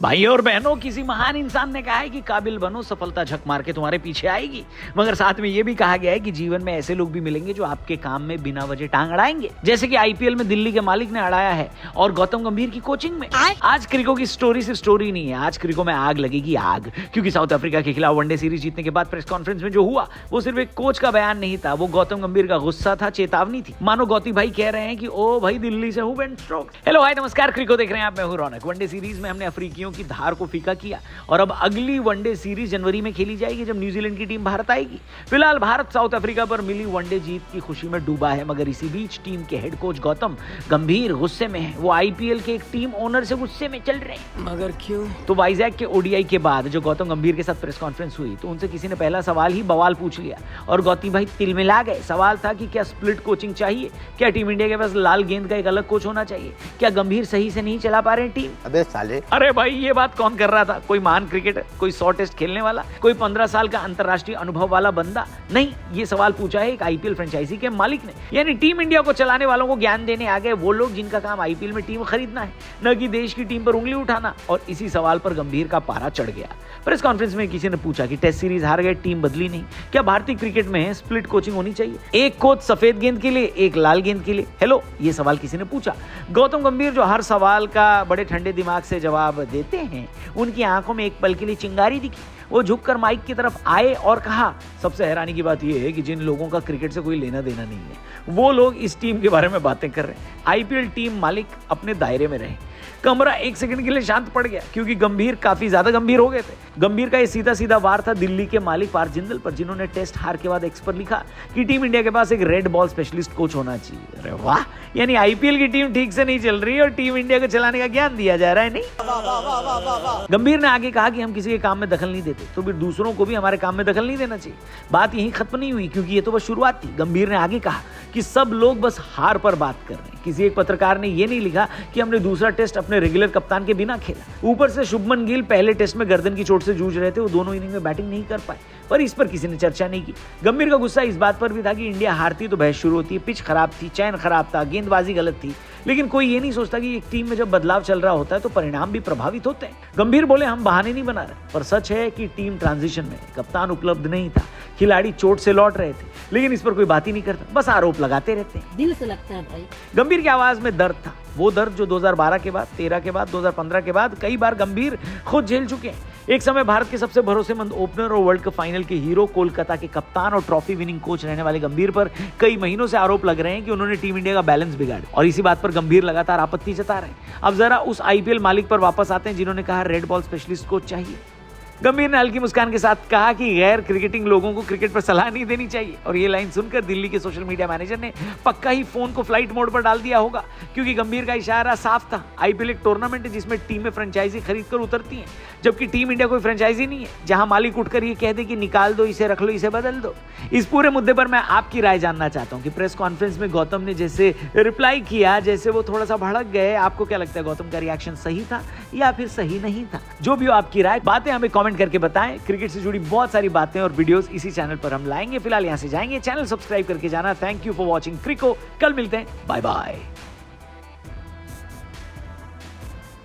भाई और बहनों, किसी महान इंसान ने कहा है कि काबिल बनो, सफलता झक मार के तुम्हारे पीछे आएगी। मगर साथ में ये भी कहा गया है कि जीवन में ऐसे लोग भी मिलेंगे जो आपके काम में बिना वजह टांग अड़ाएंगे, जैसे कि आईपीएल में दिल्ली के मालिक ने अड़ाया है और गौतम गंभीर की कोचिंग में। आज क्रिको की स्टोरी सिर्फ स्टोरी नहीं है, आज क्रिको में आग लगेगी आग, क्योंकि साउथ अफ्रीका के खिलाफ वनडे सीरीज जीतने के बाद प्रेस कॉन्फ्रेंस में जो हुआ वो सिर्फ एक कोच का बयान नहीं था, वो गौतम गंभीर का गुस्सा था, चेतावनी थी। मानो गौती भाई कह रहे हैं कि ओ भाई दिल्ली से हूं बेन स्ट्रोक। हेलो हाय नमस्कार, क्रिको देख रहे हैं आप, मैं हूं रौनक। वनडे सीरीज में हमने अफ्रीकियों की धार को फीका किया और अब अगली वनडे सीरीज जनवरी में खेली जाएगी जब न्यूजीलैंड की टीम भारत आएगी। फिलहाल भारत साउथ अफ्रीका पर मिली वनडे जीत की खुशी में डूबा है, मगर इसी बीच टीम के हेड कोच गौतम गंभीर गुस्से में है। वो आईपीएल के एक टीम ओनर से गुस्से में चल रहे हैं। मगर क्यों? तो वाइजैक के ओडीआई के बाद जो गौतम गंभीर के साथ प्रेस कॉन्फ्रेंस हुई तो उनसे किसी ने पहला सवाल ही बवाल पूछ लिया और गौती भाई तिलमिला गए। सवाल था कि क्या स्प्लिट कोचिंग चाहिए, क्या टीम इंडिया के पास लाल गेंद का एक अलग कोच होना चाहिए, क्या गंभीर सही से नहीं चला पा रहे टीम। अबे साले, अरे भाई ये बात कौन कर रहा था? कोई महान क्रिकेटर, कोई 100 टेस्ट खेलने वाला, कोई 15 साल का अंतरराष्ट्रीय अनुभव वाला बंदा? नहीं, ये सवाल पूछा है एक आईपीएल फ्रेंचाइजी के मालिक ने। यानी टीम इंडिया को चलाने वालों को ज्ञान देने आ गए वो लोग जिनका काम आईपीएल में टीम खरीदना है, न कि देश की टीम पर उंगली उठाना। और इसी सवाल पर गंभीर का पारा चढ़ गया। प्रेस कॉन्फ्रेंस में किसी ने पूछा कि टेस्ट सीरीज हार गए, टीम बदली नहीं, क्या भारतीय क्रिकेट में स्प्लिट कोचिंग होनी चाहिए, एक कोच सफेद गेंद के लिए, एक लाल गेंद के लिए? हेलो, ये सवाल किसी ने पूछा। गौतम गंभीर जो हर सवाल का बड़े ठंडे दिमाग से जवाब देते हैं, उनकी आंखों में एक पल के लिए चिंगारी दिखी। वो झुककर माइक की तरफ आए और कहा, सबसे हैरानी की बात यह है कि जिन लोगों का क्रिकेट से कोई लेना देना नहीं है वो लोग इस टीम के बारे में बातें कर रहे हैं। आईपीएल टीम मालिक अपने दायरे में रहे। कमरा एक सेकंड के लिए शांत पड़ गया क्योंकि गंभीर काफी ज्यादा गंभीर हो गए थे। गंभीर का ये सीधा सीधा वार था दिल्ली के मालिक पार जिंदल पर, जिन्होंने टेस्ट हार के बाद एक्स पर लिखा कि टीम इंडिया के पास एक रेड बॉल स्पेशलिस्ट कोच होना चाहिए। अरे वाह, यानी आईपीएल की टीम ठीक से नहीं चल रही और टीम इंडिया को चलाने का ज्ञान दिया जा रहा है। नहीं, गंभीर ने आगे कहा कि हम किसी के काम में दखल नहीं देते, तो फिर दूसरों को भी हमारे काम में दखल नहीं देना चाहिए। बात यहीं खत्म नहीं हुई क्योंकि ये तो बस शुरुआत थी। गंभीर ने आगे कहा कि सब लोग बस हार पर बात कर रहे हैं। किसी एक पत्रकार ने यह नहीं लिखा कि हमने दूसरा टेस्ट अपने रेगुलर कप्तान के बिना खेला। ऊपर से शुभमन गिल पहले टेस्ट में गर्दन की चोट से जूझ रहे थे, वो दोनों इनिंग में बैटिंग नहीं कर पाए, पर इस पर किसी ने चर्चा नहीं की। गंभीर का गुस्सा इस बात पर भी था कि इंडिया हारती तो बहस शुरू होती है, पिच खराब थी, चयन खराब था, गेंदबाजी गलत थी, लेकिन कोई ये नहीं सोचता कि एक टीम में जब बदलाव चल रहा होता है तो परिणाम भी प्रभावित होते हैं। गंभीर बोले, हम बहाने नहीं बना रहे, पर सच है कि टीम ट्रांजिशन में, कप्तान उपलब्ध नहीं था, खिलाड़ी चोट से लौट रहे थे, लेकिन इस पर कोई बात ही नहीं करता, बस आरोप लगाते रहते हैं। दिल से लगता है भाई। गंभीर की आवाज में दर्द था, वो दर्द जो 2012 के बाद, 13 के बाद, 2015 के बाद कई बार गंभीर खुद झेल चुके हैं। एक समय भारत के सबसे भरोसेमंद ओपनर और वर्ल्ड कप फाइनल के हीरो, कोलकाता के कप्तान और ट्रॉफी विनिंग कोच रहने वाले गंभीर पर कई महीनों से आरोप लग रहे हैं कि उन्होंने टीम इंडिया का बैलेंस बिगाड़ा, और इसी बात पर गंभीर लगातार आपत्ति जता रहे हैं। अब जरा उस आईपीएल मालिक पर वापस आते हैं जिन्होंने कहा रेड बॉल स्पेशलिस्ट कोच चाहिए। गंभीर ने हल्की मुस्कान के साथ कहा कि गैर क्रिकेटिंग लोगों को क्रिकेट पर सलाह नहीं देनी चाहिए, और ये लाइन सुनकर दिल्ली के सोशल मीडिया मैनेजर ने पक्का ही फोन को फ्लाइट मोड पर डाल दिया होगा, क्योंकि गंभीर का इशारा साफ था। आईपीएल एक टूर्नामेंट है जिसमें टीमें फ्रेंचाइजी खरीद कर उतरती हैं, जबकि टीम इंडिया कोई फ्रेंचाइजी नहीं है जहां मालिक उठकर ये कह दे कि निकाल दो इसे, रख लो इसे, बदल दो। इस पूरे मुद्दे पर मैं आपकी राय जानना चाहता हूं कि प्रेस कॉन्फ्रेंस में गौतम ने जैसे रिप्लाई किया, जैसे वो थोड़ा सा भड़क गए, आपको क्या लगता है गौतम का रिएक्शन सही था या फिर सही नहीं था? जो भी हो आपकी राय, बातें हमें कमेंट करके बताएं। क्रिकेट से जुड़ी बहुत सारी बातें और वीडियोस इसी चैनल पर हम लाएंगे। फिलहाल यहां से जाएंगे, चैनल सब्सक्राइब करके जाना। Thank you for watching crico. कल मिलते हैं, बाय बाय।